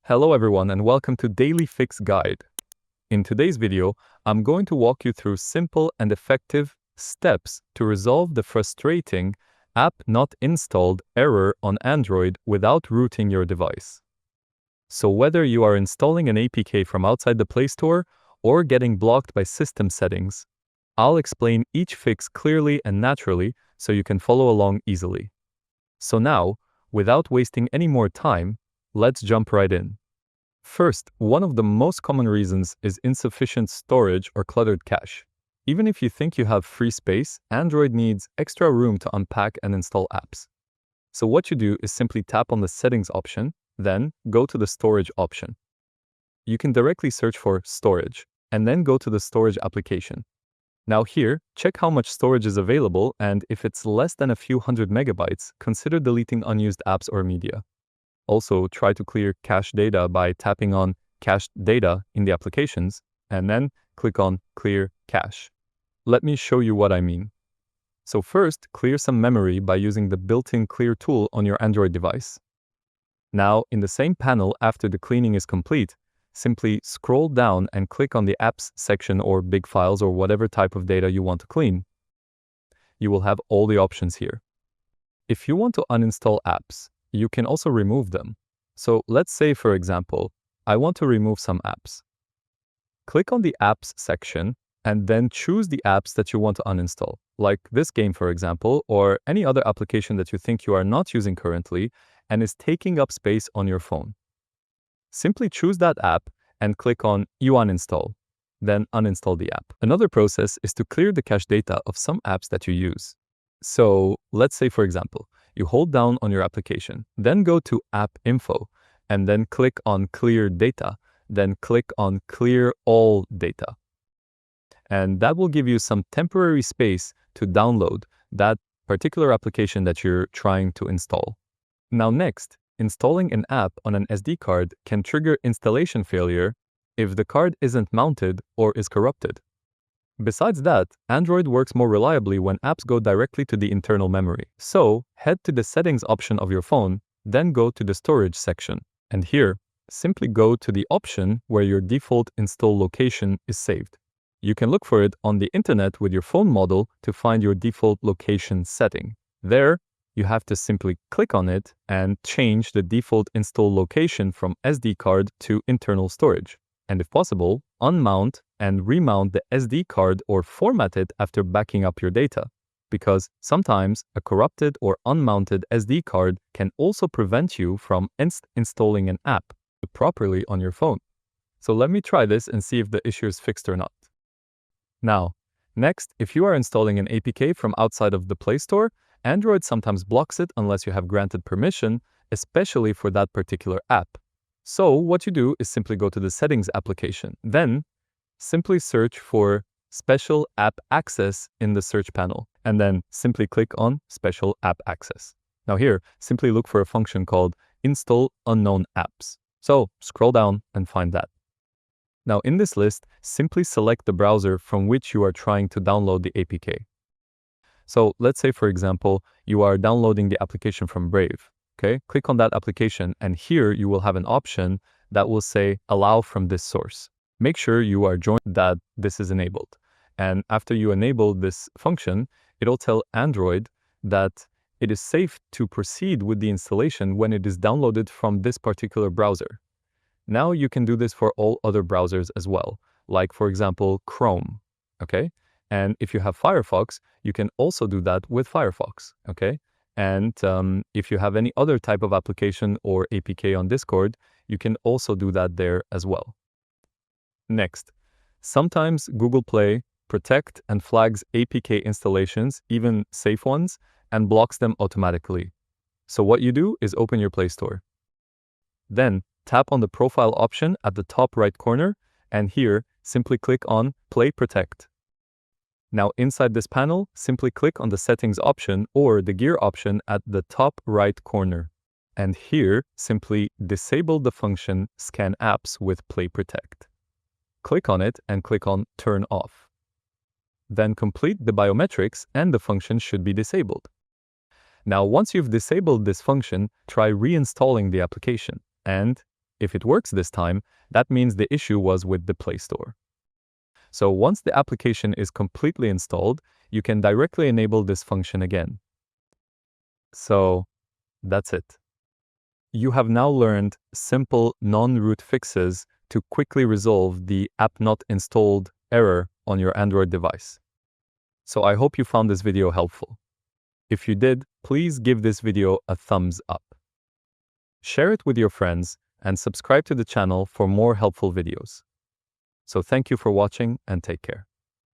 Hello everyone and welcome to Daily Fix Guide. In today's video, I'm going to walk you through simple and effective steps to resolve the frustrating app not installed error on Android without rooting your device. So whether you are installing an APK from outside the Play Store or getting blocked by system settings, I'll explain each fix clearly and naturally so you can follow along easily. So now, without wasting any more time, let's jump right in. First, one of the most common reasons is insufficient storage or cluttered cache. Even if you think you have free space, Android needs extra room to unpack and install apps. So what you do is simply tap on the Settings option, then go to the Storage option. You can directly search for Storage, and then go to the Storage application. Now here, check how much storage is available, and if it's less than a few hundred megabytes, consider deleting unused apps or media. Also, try to clear cache data by tapping on Cached Data in the applications, and then click on Clear Cache. Let me show you what I mean. So first, clear some memory by using the built-in Clear tool on your Android device. Now, in the same panel after the cleaning is complete, simply scroll down and click on the Apps section or Big Files or whatever type of data you want to clean. You will have all the options here. If you want to uninstall apps, you can also remove them. So let's say, for example, I want to remove some apps. Click on the Apps section and then choose the apps that you want to uninstall, like this game, for example, or any other application that you think you are not using currently and is taking up space on your phone. Simply choose that app and click on You Uninstall, then uninstall the app. Another process is to clear the cache data of some apps that you use. So let's say, for example, you hold down on your application, then go to App Info, and then click on Clear Data, then click on Clear All Data. And that will give you some temporary space to download that particular application that you're trying to install. Now next, installing an app on an SD card can trigger installation failure if the card isn't mounted or is corrupted. Besides that, Android works more reliably when apps go directly to the internal memory. So, head to the Settings option of your phone, then go to the Storage section. And here, simply go to the option where your default install location is saved. You can look for it on the internet with your phone model to find your default location setting. There, you have to simply click on it and change the default install location from SD card to internal storage. And if possible, unmount and remount the SD card or format it after backing up your data, because sometimes a corrupted or unmounted SD card can also prevent you from installing an app properly on your phone. So let me try this and see if the issue is fixed or not. Now, next, if you are installing an APK from outside of the Play Store, Android sometimes blocks it unless you have granted permission, especially for that particular app. So what you do is simply go to the Settings application, then simply search for Special App Access in the search panel, and then simply click on Special App Access. Now here, simply look for a function called Install Unknown Apps. So scroll down and find that. Now in this list, simply select the browser from which you are trying to download the APK. So let's say, for example, you are downloading the application from Brave. Okay, click on that application, and here you will have an option that will say Allow from this source. Make sure you are joined that this is enabled. And after you enable this function, it'll tell Android that it is safe to proceed with the installation when it is downloaded from this particular browser. Now you can do this for all other browsers as well, like for example, Chrome. Okay, and if you have Firefox, you can also do that with Firefox. Okay. And if you have any other type of application or APK on Discord, you can also do that there as well. Next, sometimes Google Play protects and flags APK installations, even safe ones, and blocks them automatically. So what you do is open your Play Store. Then tap on the Profile option at the top right corner, and here simply click on Play Protect. Now inside this panel, simply click on the Settings option or the Gear option at the top right corner. And here, simply disable the function Scan Apps with Play Protect. Click on it and click on Turn Off. Then complete the biometrics and the function should be disabled. Now once you've disabled this function, try reinstalling the application. And If it works this time, that means the issue was with the Play Store. So once the application is completely installed, you can directly enable this function again. So that's it. You have now learned simple non-root fixes to quickly resolve the app not installed error on your Android device. So I hope you found this video helpful. If you did, please give this video a thumbs up. Share it with your friends and subscribe to the channel for more helpful videos. So thank you for watching and take care.